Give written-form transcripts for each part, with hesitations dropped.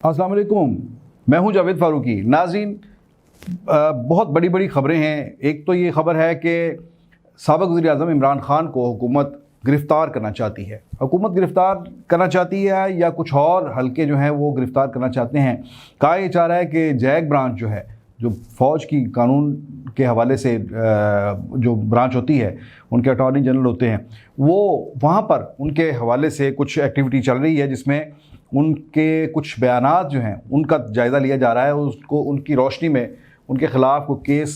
अस्सलाम वालेकुम, मैं हूं जावेद फ़ारूकी। नाज़रीन, बहुत बड़ी बड़ी ख़बरें हैं। एक तो ये ख़बर है कि साबिक़ वज़ीर-ए-आज़म इमरान ख़ान को हुकूमत गिरफ़्तार करना चाहती है। हुकूमत गिरफ़्तार करना चाहती है या कुछ और हल्के जो हैं वो गिरफ़्तार करना चाहते हैं। कहा यह जा रहा है कि जैक ब्रांच जो है, जो फ़ौज की कानून के हवाले से जो ब्रांच होती है, उनके अटॉर्नी जनरल होते हैं, वो वहाँ पर उनके हवाले से कुछ एक्टिविटी चल रही है जिसमें उनके कुछ बयानात जो हैं उनका जायज़ा लिया जा रहा है। उसको उनकी रोशनी में उनके ख़िलाफ़ को केस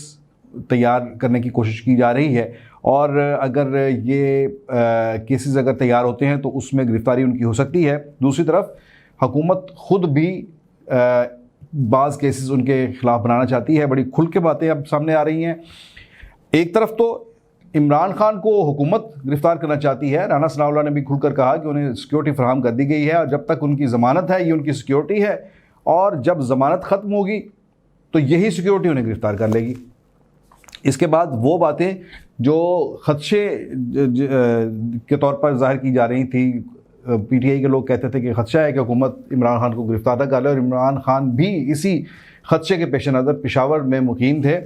तैयार करने की कोशिश की जा रही है और अगर ये केसेस अगर तैयार होते हैं तो उसमें गिरफ़्तारी उनकी हो सकती है। दूसरी तरफ हुकूमत ख़ुद भी बाज़ केसेस उनके ख़िलाफ़ बनाना चाहती है। बड़ी खुल के बातें अब सामने आ रही हैं। एक तरफ तो इमरान ख़ान को हुकूमत गिरफ़्तार करना चाहती है। राना सनाउल्लाह ने भी खुलकर कहा कि उन्हें सिक्योरिटी फराहम कर दी गई है और जब तक उनकी ज़मानत है ये उनकी सिक्योरिटी है और जब ज़मानत ख़त्म होगी तो यही सिक्योरिटी उन्हें गिरफ़्तार कर लेगी। इसके बाद वो बातें जो ख़दशे के तौर पर ज़ाहिर की जा रही थी, PTI के लोग कहते थे कि ख़दशा है कि हुकूमत इमरान ख़ान को गिरफ़्तार न कर ले और इमरान ख़ान भी इसी ख़दशे के पेश नज़र पेशावर में मुकीम थे।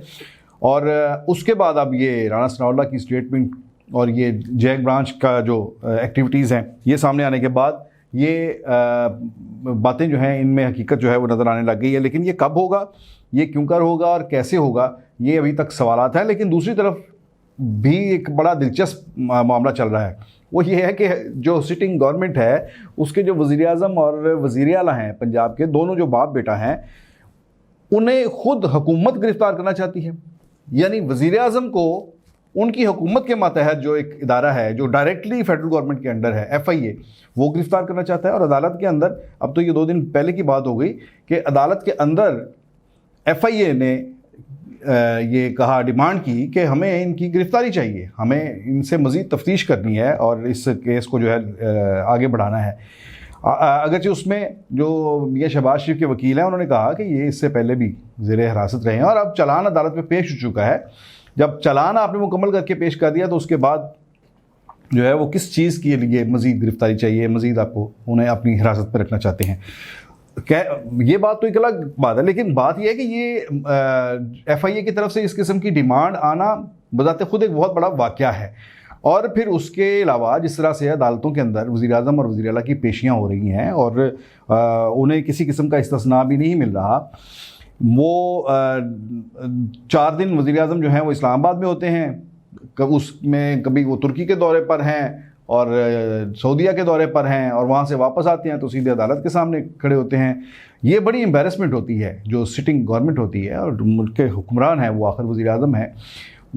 और उसके बाद अब ये राना सनाउल्लाह की स्टेटमेंट और ये जैक ब्रांच का जो एक्टिविटीज़ हैं ये सामने आने के बाद ये बातें जो हैं इनमें हकीकत जो है वो नज़र आने लग गई है। लेकिन ये कब होगा, ये क्यों कर होगा और कैसे होगा, ये अभी तक सवालात हैं। लेकिन दूसरी तरफ भी एक बड़ा दिलचस्प मामला चल रहा है। वो ये है कि जो सिटिंग गवर्नमेंट है उसके जो वज़ीर-ए-आज़म और वज़ीर-ए-आला हैं पंजाब के, दोनों जो बाप बेटा हैं, उन्हें ख़ुद हुकूमत गिरफ़्तार करना चाहती है। यानी वज़ीर-ए-आज़म को उनकी हुकूमत के मातहत जो एक इदारा है जो डायरेक्टली फेडरल गवर्नमेंट के अंडर है, FIA, वो गिरफ़्तार करना चाहता है। और अदालत के अंदर, अब तो ये 2 दिन पहले की बात हो गई कि अदालत के अंदर FIA ने ये कहा, डिमांड की कि हमें इनकी गिरफ़्तारी चाहिए, हमें इनसे मज़ीद तफ्तीश करनी है और इस केस को जो है आगे बढ़ाना है। अगरचे उसमें जो मियां शहबाज शरीफ के वकील हैं उन्होंने कहा कि ये इससे पहले भी ज़ेरे हिरासत रहे हैं और अब चालान अदालत में पेश हो चुका है। जब चालान आपने मुकम्मल करके पेश कर दिया तो उसके बाद जो है वो किस चीज़ के लिए मज़ीद गिरफ़्तारी चाहिए, मज़ीद आपको उन्हें अपनी हिरासत पर रखना चाहते हैं। ये बात तो एक अलग बात है। लेकिन बात यह है कि ये FIA की तरफ से इस किस्म की डिमांड आना बज़ाते खुद एक बहुत बड़ा वाक़या है। और फिर उसके अलावा जिस तरह से अदालतों के अंदर वज़ीर-ए-आज़म और वज़ीर-ए-आला की पेशियाँ हो रही हैं और उन्हें किसी किस्म का इस्तिस्ना भी नहीं मिल रहा। वो 4 दिन वज़ीर-ए-आज़म जो हैं वो इस्लामाबाद में होते हैं, उसमें कभी वो तुर्की के दौरे पर हैं और सऊदीया के दौरे पर हैं और वहाँ से वापस आते हैं तो सीधे अदालत के सामने खड़े होते हैं। ये बड़ी एम्बेरसमेंट होती है जो सिटिंग गवर्नमेंट होती है और मुल्क के हुक्मरान हैं, वो आखिर वज़ीर-ए-आज़म हैं,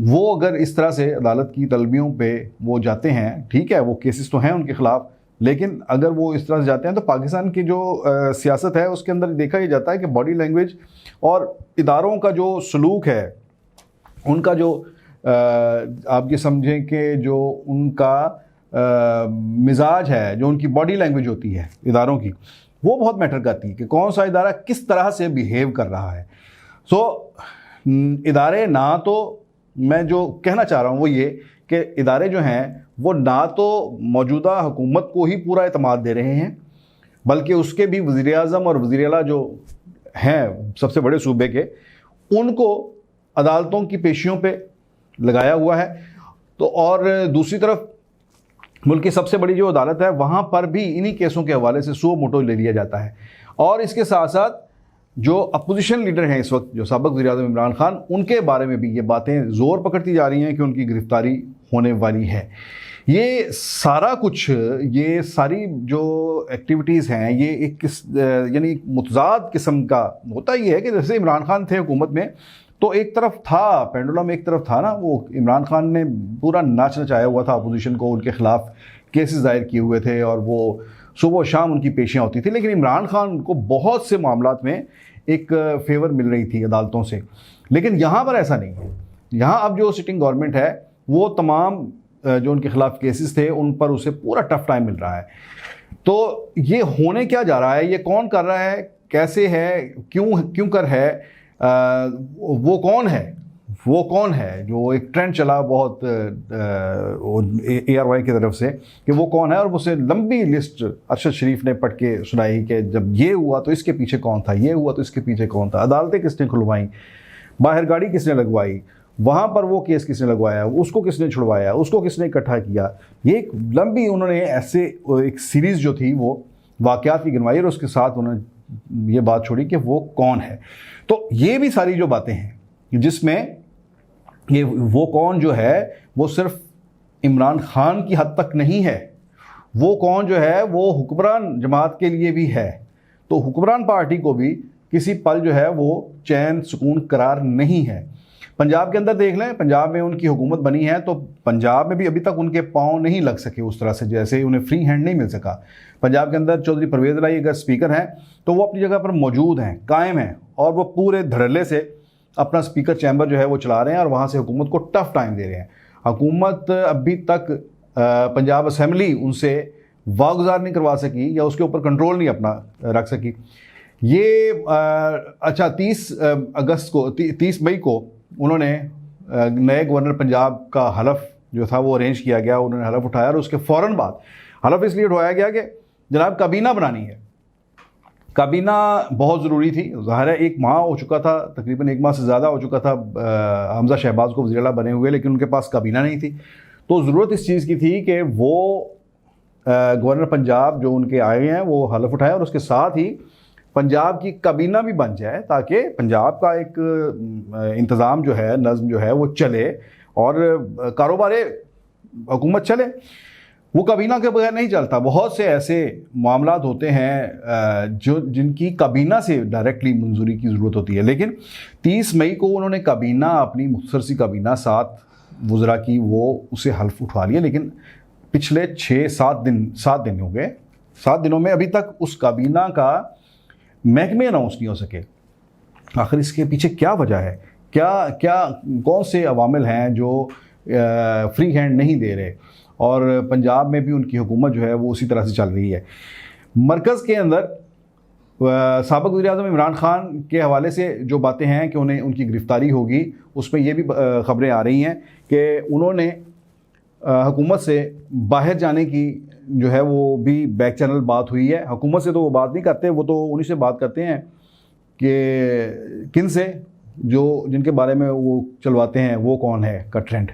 वो अगर इस तरह से अदालत की तलबियों पे वो जाते हैं, ठीक है वो केसेस तो हैं उनके ख़िलाफ़, लेकिन अगर वो इस तरह से जाते हैं तो पाकिस्तान की जो सियासत है उसके अंदर देखा यह जाता है कि बॉडी लैंग्वेज और इदारों का जो सलूक है, उनका जो आप ये समझें कि जो उनका मिजाज है, जो उनकी बॉडी लैंग्वेज होती है इदारों की, वो बहुत मैटर करती है कि कौन सा इदारा किस तरह से बिहेव कर रहा है। इदारे ना तो, मैं जो कहना चाह रहा हूँ वो ये कि इदारे जो हैं वो ना तो मौजूदा हुकूमत को ही पूरा एतमाद दे रहे हैं, बल्कि उसके भी वज़ीर-ए-आज़म और वज़ीर-ए-आला जो हैं सबसे बड़े सूबे के, उनको अदालतों की पेशियों पे लगाया हुआ है। तो और दूसरी तरफ मुल्क की सबसे बड़ी जो अदालत है वहाँ पर भी इन्हीं केसों के हवाले से सो मोटो ले लिया जाता है। और इसके साथ साथ जो अपोजिशन लीडर हैं इस वक्त, जो साबिक़ वज़ीर-ए-आज़म इमरान ख़ान, उनके बारे में भी ये बातें ज़ोर पकड़ती जा रही हैं कि उनकी गिरफ़्तारी होने वाली है। ये सारा कुछ, ये सारी जो एक्टिविटीज़ हैं, ये एक यानी मुतज़ाद किस्म का होता ही है कि जैसे इमरान ख़ान थे हुकूमत में तो एक तरफ था पेंडुलम, एक तरफ था ना, वो इमरान ख़ान ने पूरा नाच नचाया हुआ था अपोजिशन को, उनके ख़िलाफ़ केसेस दायर किए हुए थे और वो सुबह शाम उनकी पेशियाँ होती थी। लेकिन इमरान ख़ान को बहुत से मामलात में एक फेवर मिल रही थी अदालतों से। लेकिन यहाँ पर ऐसा नहीं है। यहाँ अब जो सिटिंग गवर्नमेंट है वो तमाम जो उनके ख़िलाफ़ केसेस थे उन पर उसे पूरा टफ टाइम मिल रहा है। तो ये होने क्या जा रहा है, ये कौन कर रहा है, कैसे है, क्यों कर है, वो कौन है, वो कौन है, जो एक ट्रेंड चला बहुत ARY की तरफ से कि वो कौन है, और उसे लंबी लिस्ट अरशद शरीफ ने पढ़ के सुनाई कि जब ये हुआ तो इसके पीछे कौन था, ये हुआ तो इसके पीछे कौन था, अदालतें किसने खुलवाई, बाहर गाड़ी किसने लगवाई, वहाँ पर वो केस किसने लगवाया, उसको किसने छुड़वाया, उसको किसने इकट्ठा किया। ये एक लंबी उन्होंने ऐसे एक सीरीज़ जो थी वो वाक़यात की गिनवाई, और उसके साथ उन्होंने ये बात छोड़ी कि वो कौन है। तो ये भी सारी जो बातें हैं जिसमें ये वो कौन जो है वो सिर्फ इमरान खान की हद तक नहीं है, वो कौन जो है वो हुक्मरान जमात के लिए भी है। तो हुक्मरान पार्टी को भी किसी पल जो है वो चैन सुकून करार नहीं है। पंजाब के अंदर देख लें, पंजाब में उनकी हुकूमत बनी है तो पंजाब में भी अभी तक उनके पाँव नहीं लग सके उस तरह से, जैसे उन्हें फ्री हैंड नहीं मिल सका। पंजाब के अंदर चौधरी परवेज़ इलाही अगर स्पीकर हैं तो वो अपनी जगह पर मौजूद हैं, कायम हैं, और वो पूरे धड़ल्ले से अपना स्पीकर चैम्बर जो है वो चला रहे हैं और वहाँ से हुकूमत को टफ टाइम दे रहे हैं। हुकूमत अभी तक पंजाब असम्बली उनसे वागुजार नहीं करवा सकी या उसके ऊपर कंट्रोल नहीं अपना रख सकी। ये अच्छा 30 मई को उन्होंने नए गवर्नर पंजाब का हलफ जो था वो अरेंज किया गया, उन्होंने हलफ उठाया, और उसके फ़ौरन बाद हलफ इसलिए उठाया गया कि जनाब काबीना बनानी है। काबीना बहुत ज़रूरी थी, ज़ाहिर है 1 माह हो चुका था, तकरीबन 1 माह से ज़्यादा हो चुका था हमज़ा शहबाज को वज़ीर आला बने हुए, लेकिन उनके पास काबीना नहीं थी। तो ज़रूरत इस चीज़ की थी कि वो गवर्नर पंजाब जो उनके आए हैं वो हलफ उठाए, और उसके साथ ही पंजाब की काबीना भी बन जाए ताकि पंजाब का एक इंतज़ाम जो है, नज़म जो है वो चले और कारोबार हुकूमत चले। वो काबीना के बगैर नहीं चलता। बहुत से ऐसे मामलात होते हैं जिनकी काबीना से डायरेक्टली मंजूरी की ज़रूरत होती है, लेकिन 30 मई को उन्होंने काबीना, अपनी मुख्तसर सी काबीना 7 वज़रा की, वो उसे हल्फ उठवा लिया। लेकिन पिछले 7 दिन हो गए, 7 दिनों में अभी तक उस काबीना का महकमे अनाउंस नहीं हो सके। आखिर इसके पीछे क्या वजह है, कौन से अवामिल हैं जो फ्री हैंड नहीं दे रहे, और पंजाब में भी उनकी हुकूमत जो है वो उसी तरह से चल रही है। मरकज़ के अंदर साबिक़ वज़ीर-ए-आज़म इमरान खान के हवाले से जो बातें हैं कि उन्हें उनकी गिरफ़्तारी होगी, उसमें ये भी ख़बरें आ रही हैं कि उन्होंने हुकूमत से बाहर जाने की जो है वो भी बैक चैनल बात हुई है। हुकूमत से तो वो बात नहीं करते, वो तो उन्हीं से बात करते हैं कि किन से, जिनके बारे में वो चलवाते हैं वो कौन है का ट्रेंड।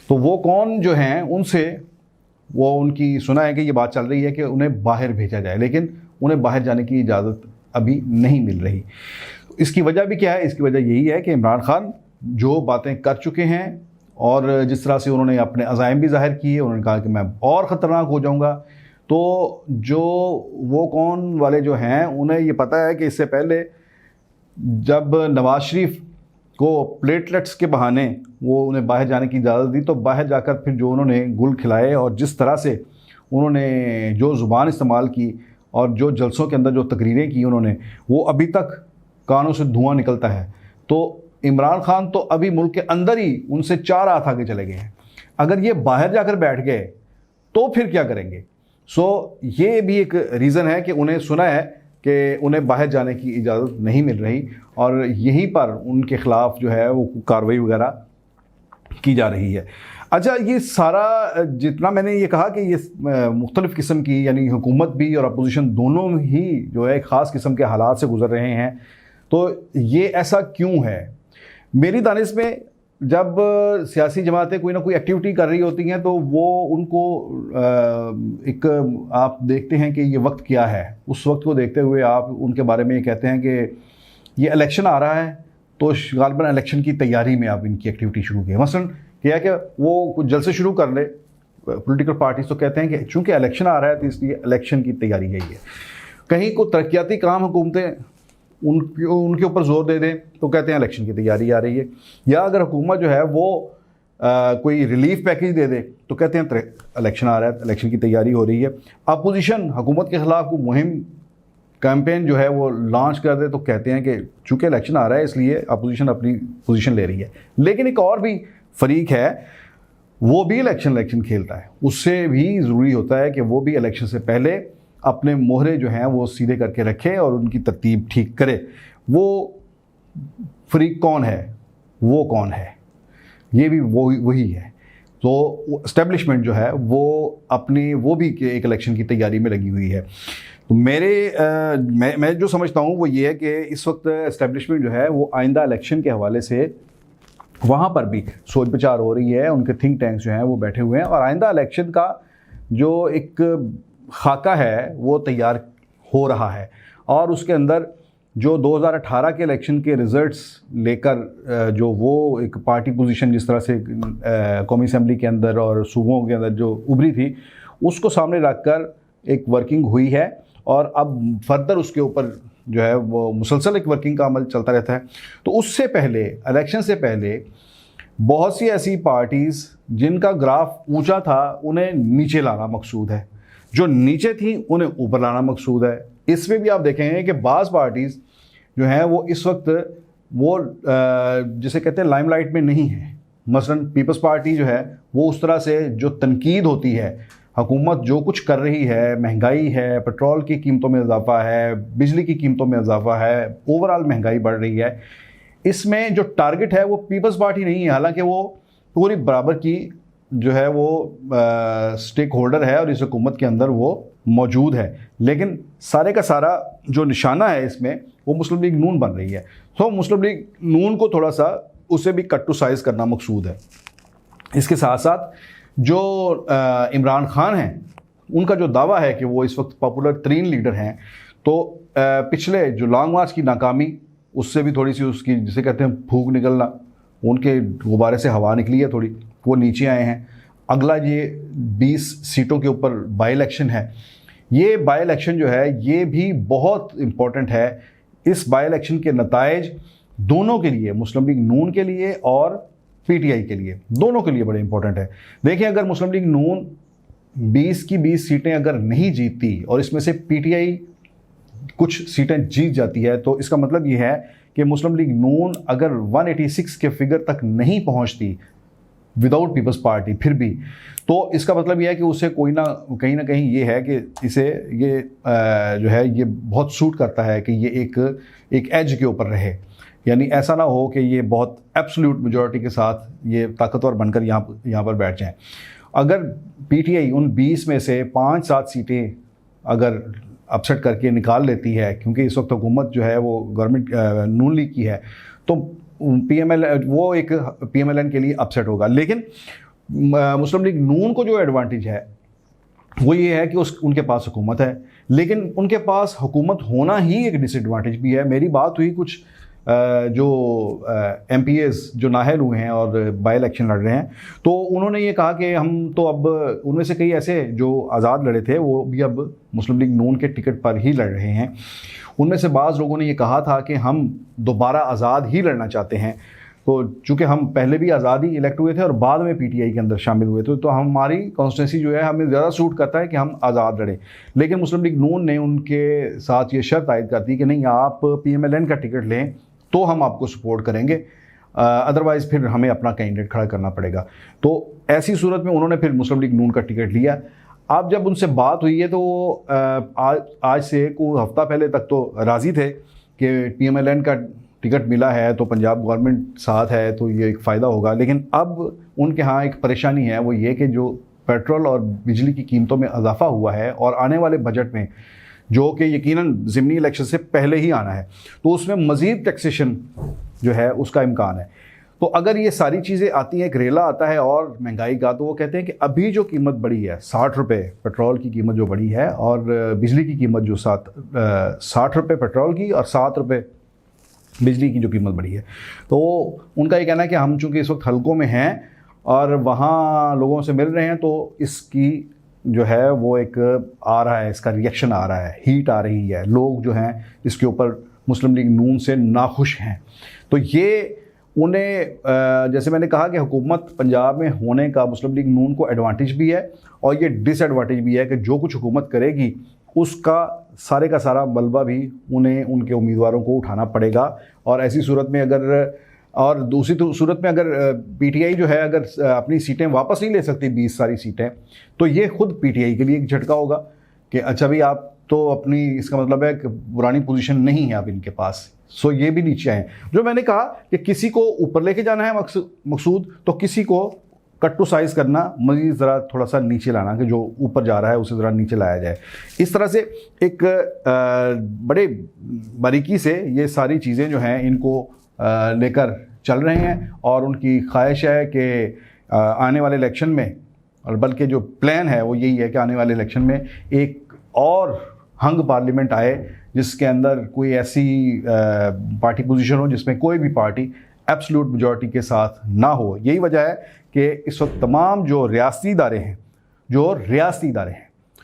तो वो कौन जो हैं उनसे वो उनकी सुना है कि ये बात चल रही है कि उन्हें बाहर भेजा जाए, लेकिन उन्हें बाहर जाने की इजाज़त अभी नहीं मिल रही। इसकी वजह भी क्या है? इसकी वजह यही है कि इमरान खान जो बातें कर चुके हैं और जिस तरह से उन्होंने अपने अज़ाइम भी ज़ाहिर किए, उन्होंने कहा कि मैं और ख़तरनाक हो जाऊंगा। तो जो वो कौन वाले जो हैं उन्हें ये पता है कि इससे पहले जब नवाज़ शरीफ को प्लेटलेट्स के बहाने वो उन्हें बाहर जाने की इजाज़त दी, तो बाहर जाकर फिर जो उन्होंने गुल खिलाए और जिस तरह से उन्होंने जो ज़ुबान इस्तेमाल की और जो जलसों के अंदर जो तकरीरें की उन्होंने, वो अभी तक कानों से धुआं निकलता है। तो इमरान खान तो अभी मुल्क के अंदर ही उनसे 4 हाथ आगे चले गए हैं। अगर ये बाहर जाकर बैठ गए तो फिर क्या करेंगे? ये भी एक रीज़न है कि उन्हें सुना है कि उन्हें बाहर जाने की इजाज़त नहीं मिल रही, और यहीं पर उनके ख़िलाफ़ जो है वो कार्रवाई वगैरह की जा रही है। अच्छा, ये सारा जितना मैंने ये कहा कि ये मुख्तलिफ़ किस्म की, यानी हुकूमत भी और अपोजिशन दोनों ही जो है एक ख़ास किस्म के हालात से गुज़र रहे हैं, तो ये ऐसा क्यों है? मेरी दानिश में जब सियासी जमातें कोई ना कोई एक्टिविटी कर रही होती हैं तो वो उनको एक आप देखते हैं कि ये वक्त क्या है, उस वक्त को देखते हुए आप उनके बारे में ये कहते हैं कि ये इलेक्शन आ रहा है, तो गालिबन इलेक्शन की तैयारी में आप इनकी एक्टिविटी शुरू की। मसलन क्या है कि वो कुछ जलसे शुरू कर ले पॉलिटिकल पार्टीज, तो कहते हैं कि चूँकि इलेक्शन आ रहा है तो इसलिए इलेक्शन की तैयारी यही है। कहीं को तरक्याती काम हुकूमतें उनके ऊपर जोर दे दें तो कहते हैं इलेक्शन की तैयारी आ रही है, या अगर हुकूमत जो है वो कोई रिलीफ पैकेज दे दे तो कहते हैं इलेक्शन आ रहा है, इलेक्शन की तैयारी हो रही है। अपोजिशन हुकूमत के ख़िलाफ़ को मुहिम कैंपेन जो है वो लॉन्च कर दे तो कहते हैं कि चूँकि इलेक्शन आ रहा है इसलिए अपोजिशन अपनी पोजीशन ले रही है। लेकिन एक और भी फरीक है, वो भी इलेक्शन खेलता है। उससे भी ज़रूरी होता है कि वो भी इलेक्शन से पहले अपने मोहरे जो हैं वो सीधे करके रखे और उनकी तरतीब ठीक करे। वो फरीक कौन है? वो कौन है? ये भी वही है। तो इस्टेब्लिशमेंट जो है वो अपनी वो भी एक इलेक्शन की तैयारी में लगी हुई है। तो मैं जो समझता हूँ वो ये है कि इस वक्त इस्टेब्लिशमेंट जो है वो आइंदा इलेक्शन के हवाले से वहाँ पर भी सोच विचार हो रही है, उनके थिंक टैंक्स जो हैं वो बैठे हुए हैं और आइंदा इलेक्शन का जो एक खाका है वो तैयार हो रहा है। और उसके अंदर जो 2018 के इलेक्शन के रिज़ल्ट्स लेकर जो वो एक पार्टी पोजीशन जिस तरह से कौमी असेंबली के अंदर और सूबों के अंदर जो उभरी थी, उसको सामने रखकर एक वर्किंग हुई है और अब फर्दर उसके ऊपर जो है वो मुसलसल एक वर्किंग का अमल चलता रहता है। तो उससे पहले, इलेक्शन से पहले, बहुत सी ऐसी पार्टीज़ जिनका ग्राफ ऊंचा था उन्हें नीचे लाना मकसूद है, जो नीचे थी उन्हें ऊपर लाना मकसूद है। इसमें भी आप देखेंगे कि बाज़ पार्टीज़ जो हैं वो इस वक्त वो जिसे कहते हैं लाइमलाइट में नहीं है। मसलन पीपल्स पार्टी जो है वो उस तरह से जो तनकीद होती है, हुकूमत जो कुछ कर रही है, महंगाई है, पेट्रोल की कीमतों में इजाफा है, बिजली की कीमतों में इजाफा है, ओवरऑल महंगाई बढ़ रही है, इसमें जो टारगेट है वो पीपल्स पार्टी नहीं है। हालांकि वो पूरी बराबर की जो है वो स्टेक होल्डर है और इस हुकूमत के अंदर वो मौजूद है, लेकिन सारे का सारा जो निशाना है इसमें वो मुस्लिम लीग नून बन रही है। तो मुस्लिम लीग नून को थोड़ा सा उसे भी कट टू साइज़ करना मकसूद है। इसके साथ साथ जो इमरान खान हैं, उनका जो दावा है कि वो इस वक्त पॉपुलर तरीन लीडर हैं, तो पिछले जो लॉन्ग मार्च की नाकामी, उससे भी थोड़ी सी उसकी जिसे कहते हैं फूंक निकलना, उनके गुब्बारे से हवा निकली है थोड़ी, वो नीचे आए हैं। अगला ये 20 सीटों के ऊपर बाई इलेक्शन है। ये बाई इलेक्शन जो है ये भी बहुत इम्पोर्टेंट है। इस बाई इलेक्शन के नताइज दोनों के लिए, मुस्लिम लीग नून के लिए और पीटीआई के लिए, दोनों के लिए बड़े इंपॉर्टेंट है। देखिए, अगर मुस्लिम लीग नून 20 की 20 सीटें अगर नहीं जीतती और इसमें से पीटीआई कुछ सीटें जीत जाती है, तो इसका मतलब ये है कि मुस्लिम लीग नून अगर 186 के फिगर तक नहीं पहुंचती विदाउट पीपल्स पार्टी फिर भी, तो इसका मतलब यह है कि उसे कोई ना कहीं ये है कि इसे ये जो है ये बहुत सूट करता है कि ये एक एज के ऊपर रहे। यानी ऐसा ना हो कि ये बहुत एब्सोल्यूट मेजॉरिटी के साथ ये ताकतवर बनकर यहाँ पर बैठ जाएं। अगर पीटीआई उन 20 में से 5-7 सीटें अगर अपसेट करके निकाल लेती है, क्योंकि इस वक्त हुकूमत जो है वो गवर्नमेंट नून लीग की है, तो वो एक पीएमएलएन के लिए अपसेट होगा। लेकिन मुस्लिम लीग नून को जो एडवांटेज है वो ये है कि उनके पास हुकूमत है, लेकिन उनके पास हुकूमत होना ही एक डिसएडवांटेज भी है। मेरी बात हुई कुछ जो एमपीएस जो नाहल हुए हैं और बाई इलेक्शन लड़ रहे हैं, तो उन्होंने ये कहा कि हम तो अब, उनमें से कई ऐसे जो आज़ाद लड़े थे वो भी अब मुस्लिम लीग नून के टिकट पर ही लड़ रहे हैं। उनमें से बाज़ लोगों ने ये कहा था कि हम दोबारा आज़ाद ही लड़ना चाहते हैं। तो चूँकि हम पहले भी आज़ाद ही इलेक्ट हुए थे और बाद में पीटीआई के अंदर शामिल हुए थे, तो हमारी कॉन्स्टिट्यूंसी जो है हमें ज़्यादा सूट करता है कि हम आज़ाद लड़ें। लेकिन मुस्लिम लीग नून ने उनके साथ ये शर्त आयद कर दी कि नहीं, आप पीएमएलएन का टिकट लें तो हम आपको सपोर्ट करेंगे, अदरवाइज़ फिर हमें अपना कैंडिडेट खड़ा करना पड़ेगा। तो ऐसी सूरत में उन्होंने फिर मुस्लिम लीग नून का टिकट लिया। अब जब उनसे बात हुई है तो आज से कोई हफ्ता पहले तक तो राज़ी थे कि पीएमएलएन का टिकट मिला है तो पंजाब गवर्नमेंट साथ है तो ये एक फ़ायदा होगा। लेकिन अब उनके यहाँ एक परेशानी है, वो ये कि जो पेट्रोल और बिजली की कीमतों में इजाफा हुआ है और आने वाले बजट में, जो कि यकीनन ज़िमनी इलेक्शन से पहले ही आना है, तो उसमें मज़ीद टैक्सेशन जो है उसका इम्कान है। तो अगर ये सारी चीज़ें आती हैं, एक रेला आता है और महंगाई का, तो वो कहते हैं कि अभी जो कीमत बढ़ी है 60 रुपये पेट्रोल की कीमत जो बढ़ी है और बिजली की कीमत जो 60 रुपये पेट्रोल की और 7 रुपये बिजली की जो कीमत बढ़ी है, तो उनका ये कहना है कि हम चूँकि इस वक्त हलकों में हैं और वहाँ लोगों से मिल रहे हैं, तो इसकी जो है वो एक आ रहा है, इसका रिएक्शन आ रहा है, हीट आ रही है, लोग जो हैं इसके ऊपर मुस्लिम लीग नून से नाखुश हैं। तो ये उन्हें, जैसे मैंने कहा कि हुकूमत पंजाब में होने का मुस्लिम लीग नून को एडवांटेज भी है और ये डिसएडवांटेज भी है कि जो कुछ हुकूमत करेगी उसका सारे का सारा मलबा भी उन्हें उनके उम्मीदवारों को उठाना पड़ेगा। और ऐसी सूरत में अगर, और दूसरी सूरत में अगर पीटीआई जो है अगर अपनी सीटें वापस नहीं ले सकती 20 सारी सीटें, तो ये खुद पीटीआई के लिए एक झटका होगा कि अच्छा भाई, आप तो अपनी, इसका मतलब है कि पुरानी पोजीशन नहीं है अब इनके पास। सो ये भी नीचे आए। जो मैंने कहा कि किसी को ऊपर लेके जाना है मकसूद, तो किसी को कट टू साइज करना, मजीद ज़रा थोड़ा सा नीचे लाना, कि जो ऊपर जा रहा है उसे ज़रा नीचे लाया जाए। इस तरह से एक बड़े बारीकी से ये सारी चीज़ें जो हैं इनको लेकर चल रहे हैं, और उनकी ख्वाहिश है कि आने वाले इलेक्शन में, और बल्कि जो प्लान है वो यही है कि आने वाले इलेक्शन में एक और हंग पार्लियामेंट आए जिसके अंदर कोई ऐसी पार्टी पोजीशन हो जिसमें कोई भी पार्टी एब्सोल्यूट मेजॉरिटी के साथ ना हो। यही वजह है कि इस वक्त तमाम जो रियासती इदारे हैं,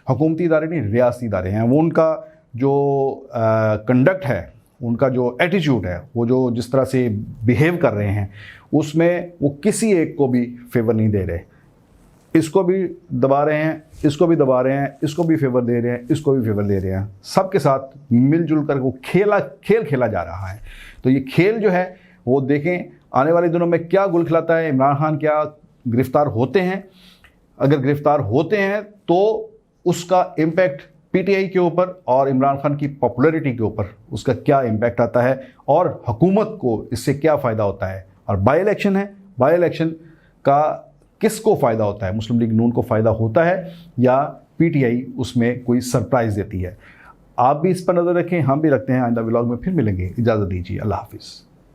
हुकूमती इदारे नहीं, रियासती इदारे हैं, वो उनका जो कंडक्ट है, उनका जो एटीट्यूड है, वो जो जिस तरह से बिहेव कर रहे हैं, उसमें वो किसी एक को भी फेवर नहीं दे रहे। इसको भी दबा रहे हैं, इसको भी दबा रहे हैं, इसको भी फेवर दे रहे हैं, इसको भी फेवर दे रहे हैं। सबके साथ मिलजुल कर वो खेल खेला जा रहा है। तो ये खेल जो है वो देखें आने वाले दिनों में क्या गुल खिलाता है। इमरान खान क्या गिरफ़्तार होते हैं? अगर गिरफ़्तार होते हैं तो उसका इम्पैक्ट पीटीआई के ऊपर और इमरान खान की पॉपुलैरिटी के ऊपर उसका क्या इम्पैक्ट आता है, और हुकूमत को इससे क्या फ़ायदा होता है। और बाई इलेक्शन है, बाई इलेक्शन का किसको फ़ायदा होता है? मुस्लिम लीग नून को फ़ायदा होता है या पीटीआई उसमें कोई सरप्राइज़ देती है? आप भी इस पर नज़र रखें, हम भी रखते हैं। आइंदा व्लॉग में फिर मिलेंगे। इजाज़त दीजिए, अल्लाह हाफिज़।